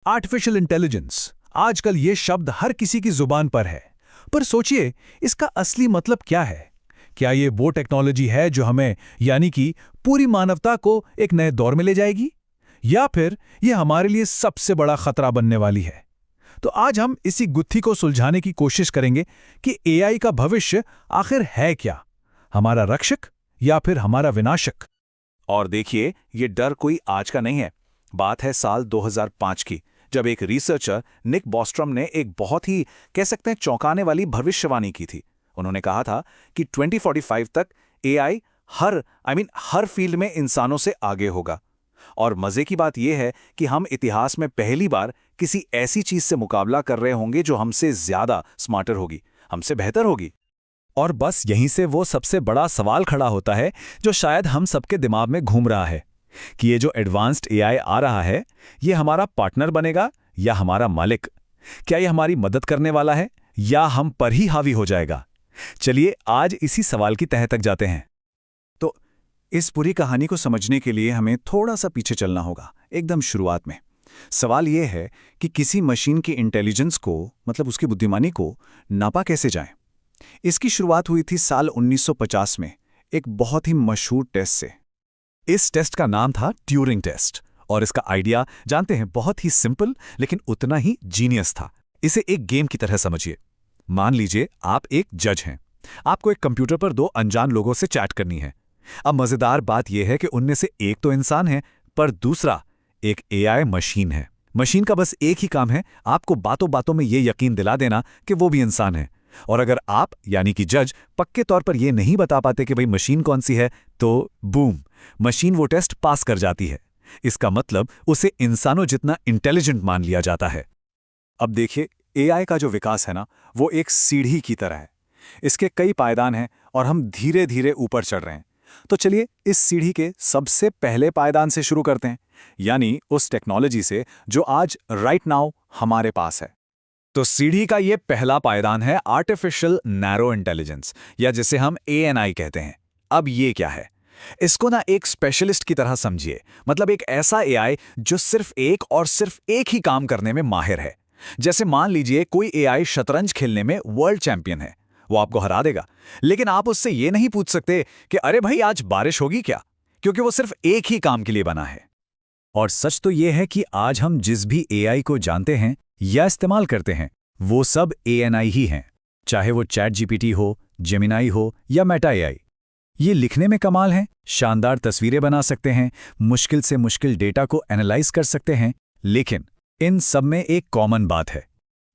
Artificial intelligence आजकल ये शब्द हर किसी की जुबान पर है। पर सोचिए, इसका असली मतलब क्या है? क्या ये वो टेक्नोलॉजी है जो हमें यानी कि पूरी मानवता को एक नए दौर में ले जाएगी, या फिर ये हमारे लिए सबसे बड़ा खतरा बनने वाली है? तो आज हम इसी गुत्थी को सुलझाने की कोशिश करेंगे कि एआई का भविष्य आखिर है क्या, हमारा रक्षक या फिर हमारा विनाशक। और देखिए, ये डर कोई आज का नहीं है। बात है साल 2005 की, जब एक रिसर्चर निक बॉस्ट्रम ने एक बहुत ही कह सकते हैं चौंकाने वाली भविष्यवाणी की थी। उन्होंने कहा था कि 2045 तक एआई हर फील्ड में इंसानों से आगे होगा। और मजे की बात यह है कि हम इतिहास में पहली बार किसी ऐसी चीज से मुकाबला कर रहे होंगे जो हमसे ज्यादा स्मार्टर होगी, हमसे बेहतर होगी। और बस यहीं से वो सबसे बड़ा सवाल खड़ा होता है जो शायद हम सबके दिमाग में घूम रहा है कि ये जो एडवांस्ड एआई आ रहा है, ये हमारा पार्टनर बनेगा या हमारा मालिक? क्या ये हमारी मदद करने वाला है या हम पर ही हावी हो जाएगा? चलिए आज इसी सवाल की तह तक जाते हैं। तो इस पूरी कहानी को समझने के लिए हमें थोड़ा सा पीछे चलना होगा, एकदम शुरुआत में। सवाल यह है कि किसी मशीन की इंटेलिजेंस को, मतलब उसकी बुद्धिमानी को, नापा कैसे जाए। इसकी शुरुआत हुई थी साल 1950 में एक बहुत ही मशहूर टेस्ट से। इस टेस्ट का नाम था ट्यूरिंग टेस्ट, और इसका आइडिया जानते हैं, बहुत ही सिंपल लेकिन उतना ही जीनियस था। इसे एक गेम की तरह समझिए। मान लीजिए आप एक जज हैं। आपको एक कंप्यूटर पर दो अनजान लोगों से चैट करनी है। अब मजेदार बात यह है कि उनमें से एक तो इंसान है, पर दूसरा एक एआई मशीन है। मशीन का बस एक ही काम है, आपको बातों बातों में यह यकीन दिला देना कि वो भी इंसान है। और अगर आप यानी कि जज पक्के तौर पर यह नहीं बता पाते कि भाई मशीन कौन सी है, तो बूम, मशीन वो टेस्ट पास कर जाती है। इसका मतलब उसे इंसानों जितना इंटेलिजेंट मान लिया जाता है। अब देखिए, एआई का जो विकास है ना, वो एक सीढ़ी की तरह है। इसके कई पायदान हैं और हम धीरे धीरे ऊपर चढ़ रहे हैं। तो चलिए इस सीढ़ी के सबसे पहले पायदान से शुरू करते हैं, यानी उस टेक्नोलॉजी से जो आज राइट नाउ हमारे पास है। तो सीढ़ी का ये पहला पायदान है आर्टिफिशियल नैरो इंटेलिजेंस, या जिसे हम एएनआई कहते हैं। अब ये क्या है? इसको ना एक स्पेशलिस्ट की तरह समझिए। मतलब एक ऐसा एआई जो सिर्फ एक ही काम करने में माहिर है। जैसे मान लीजिए कोई एआई शतरंज खेलने में वर्ल्ड चैंपियन है, वो आपको हरा देगा, लेकिन आप उससे ये नहीं पूछ सकते कि अरे भाई आज बारिश होगी क्या, क्योंकि वो सिर्फ एक ही काम के लिए बना है। और सच तो ये है कि आज हम जिस भी एआई को जानते हैं या इस्तेमाल करते हैं, वो सब एएनआई ही हैं। चाहे वो चैट जीपीटी हो, जेमिनाई हो या मेटा एआई। ये लिखने में कमाल हैं, शानदार तस्वीरें बना सकते हैं, मुश्किल से मुश्किल डेटा को एनालाइज कर सकते हैं, लेकिन इन सब में एक कॉमन बात है।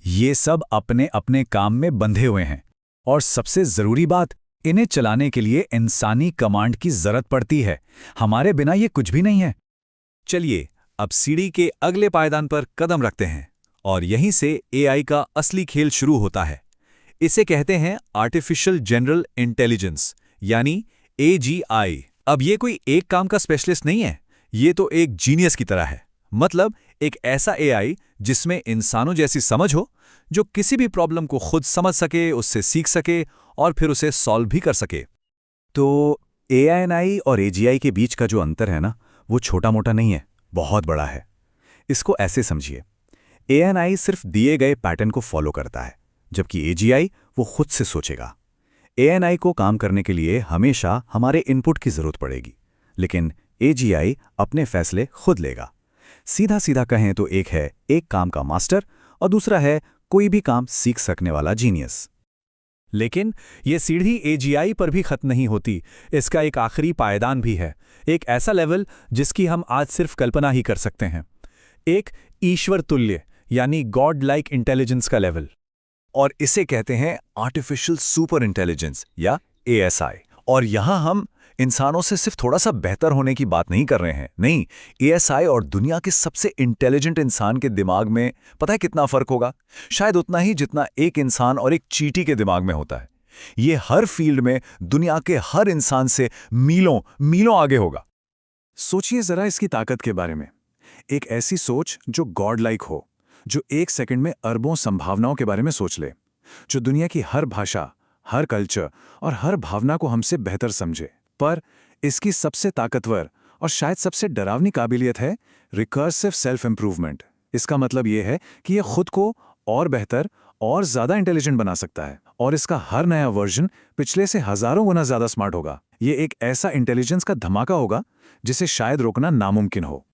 ये सब अपने अपने काम में बंधे हुए हैं, और सबसे जरूरी बात, इन्हें चलाने के लिए इंसानी कमांड की जरूरत पड़ती है। हमारे बिना ये कुछ भी नहीं है। चलिए अब सीढ़ी के अगले पायदान पर कदम रखते हैं, और यहीं से एआई का असली खेल शुरू होता है। इसे कहते हैं आर्टिफिशियल जनरल इंटेलिजेंस, यानी एजीआई। अब ये कोई एक काम का स्पेशलिस्ट नहीं है, ये तो एक जीनियस की तरह है। मतलब एक ऐसा एआई जिसमें इंसानों जैसी समझ हो, जो किसी भी प्रॉब्लम को खुद समझ सके, उससे सीख सके और फिर उसे सॉल्व भी कर सके। तो एएनआई और एजीआई के बीच का जो अंतर है ना, वो छोटा मोटा नहीं है, बहुत बड़ा है। इसको ऐसे समझिए, एएनआई सिर्फ दिए गए पैटर्न को फॉलो करता है, जबकि एजीआई वो खुद से सोचेगा। एएनआई को काम करने के लिए हमेशा हमारे इनपुट की जरूरत पड़ेगी, लेकिन एजीआई अपने फैसले खुद लेगा। सीधा सीधा कहें तो एक है एक काम का मास्टर और दूसरा है कोई भी काम सीख सकने वाला जीनियस। लेकिन ये सीढ़ी एजीआई पर भी खत्म नहीं होती। इसका एक आखिरी पायदान भी है, एक ऐसा लेवल जिसकी हम आज सिर्फ कल्पना ही कर सकते हैं। एक ईश्वर तुल्य यानी गॉड लाइक इंटेलिजेंस का लेवल। और इसे कहते हैं आर्टिफिशियल सुपर इंटेलिजेंस या एएसआई। और यहां हम इंसानों से सिर्फ थोड़ा सा बेहतर होने की बात नहीं कर रहे हैं, नहीं। एएसआई और दुनिया के सबसे इंटेलिजेंट इंसान के दिमाग में पता है कितना फर्क होगा? शायद उतना ही जितना एक इंसान और एक चींटी के दिमाग में होता है। ये हर फील्ड में दुनिया के हर इंसान से मीलों मीलों आगे होगा। सोचिए जरा इसकी ताकत के बारे में। एक ऐसी सोच जो गॉड लाइक हो, जो एक सेकंड में अरबों संभावनाओं के बारे में सोच ले, जो दुनिया की हर भाषा, हर कल्चर और हर भावना को हमसे बेहतर समझे। पर इसकी सबसे ताकतवर और शायद सबसे डरावनी काबिलियत है रिकर्सिव सेल्फ इंप्रूवमेंट। इसका मतलब ये है कि ये खुद को और बेहतर और ज़्यादा इंटेलिजेंट बना सकता है, और इसका हर नया वर्जन पिछले से हज़ारों गुना ज़्यादा स्मार्ट होगा। ये एक ऐसा इंटेलिजेंस का धमाका होगा जिसे शायद रोकना नामुमकिन हो।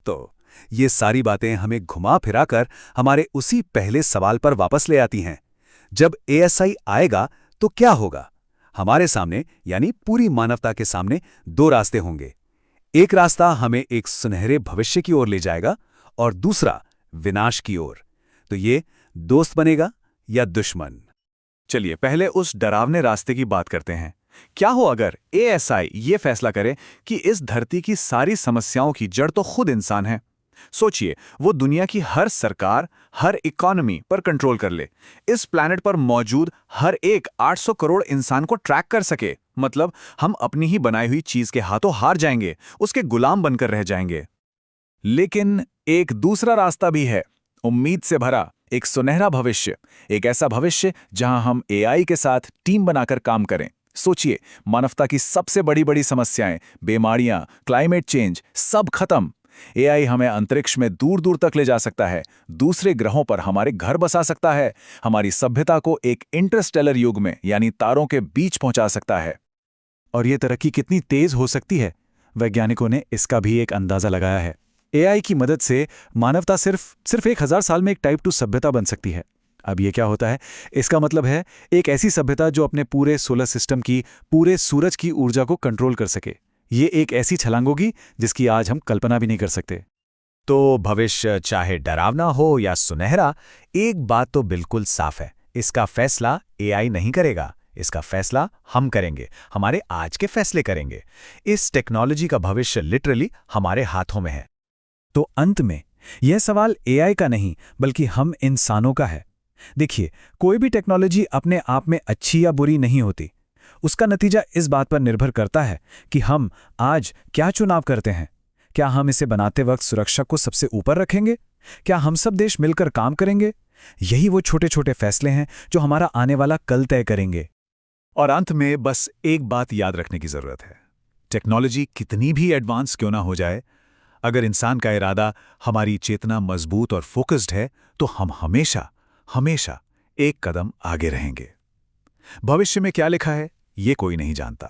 तो ये सारी बातें हमें घुमा फिरा कर हमारे उसी पहले सवाल पर वापस ले आती हैं। जब एएसआई आएगा तो क्या होगा? हमारे सामने यानी पूरी मानवता के सामने दो रास्ते होंगे। एक रास्ता हमें एक सुनहरे भविष्य की ओर ले जाएगा और दूसरा विनाश की ओर। तो ये दोस्त बनेगा या दुश्मन? चलिए पहले उस डरावने रास्ते की बात करते हैं। क्या हो अगर एएसआई ये फैसला करे कि इस धरती की सारी समस्याओं की जड़ तो खुद इंसान है। सोचिए, वो दुनिया की हर सरकार, हर इकोनॉमी पर कंट्रोल कर ले, इस प्लैनेट पर मौजूद हर एक 800 करोड़ इंसान को ट्रैक कर सके। मतलब हम अपनी ही बनाई हुई चीज के हाथों हार जाएंगे, उसके गुलाम बनकर रह जाएंगे। लेकिन एक दूसरा रास्ता भी है, उम्मीद से भरा एक सुनहरा भविष्य, एक ऐसा भविष्य जहां हम एआई के साथ टीम बनाकर काम करें। सोचिए, मानवता की सबसे बड़ी बड़ी समस्याएं, बीमारियां, क्लाइमेट चेंज, सब खत्म। एआई हमें अंतरिक्ष में दूर दूर तक ले जा सकता है, दूसरे ग्रहों पर हमारे घर बसा सकता है, हमारी सभ्यता को एक इंटरस्टेलर युग में यानी तारों के बीच पहुंचा सकता है। और ये तरक्की कितनी तेज हो सकती है, वैज्ञानिकों ने इसका भी एक अंदाजा लगाया है। एआई की मदद से मानवता सिर्फ 1000 साल में एक टाइप 2 सभ्यता बन सकती है। अब ये क्या होता है? इसका मतलब है एक ऐसी सभ्यता जो अपने पूरे सोलर सिस्टम की, पूरे सूरज की ऊर्जा को कंट्रोल कर सके। ये एक ऐसी छलांग होगी जिसकी आज हम कल्पना भी नहीं कर सकते। तो भविष्य चाहे डरावना हो या सुनहरा, एक बात तो बिल्कुल साफ है, इसका फैसला एआई नहीं करेगा, इसका फैसला हम करेंगे, हमारे आज के फैसले करेंगे। इस टेक्नोलॉजी का भविष्य लिटरली हमारे हाथों में है। तो अंत में यह सवाल एआई का नहीं बल्कि हम इंसानों का है। देखिए, कोई भी टेक्नोलॉजी अपने आप में अच्छी या बुरी नहीं होती। उसका नतीजा इस बात पर निर्भर करता है कि हम आज क्या चुनाव करते हैं। क्या हम इसे बनाते वक्त सुरक्षा को सबसे ऊपर रखेंगे? क्या हम सब देश मिलकर काम करेंगे? यही वो छोटे छोटे फैसले हैं जो हमारा आने वाला कल तय करेंगे। और अंत में बस एक बात याद रखने की जरूरत है, टेक्नोलॉजी कितनी भी एडवांस क्यों ना हो जाए, अगर इंसान का इरादा, हमारी चेतना मजबूत और फोकस्ड है तो हम हमेशा हमेशा एक कदम आगे रहेंगे। भविष्य में क्या लिखा है ये कोई नहीं जानता,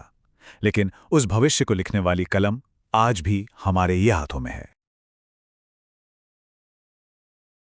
लेकिन उस भविष्य को लिखने वाली कलम आज भी हमारे ये हाथों में है।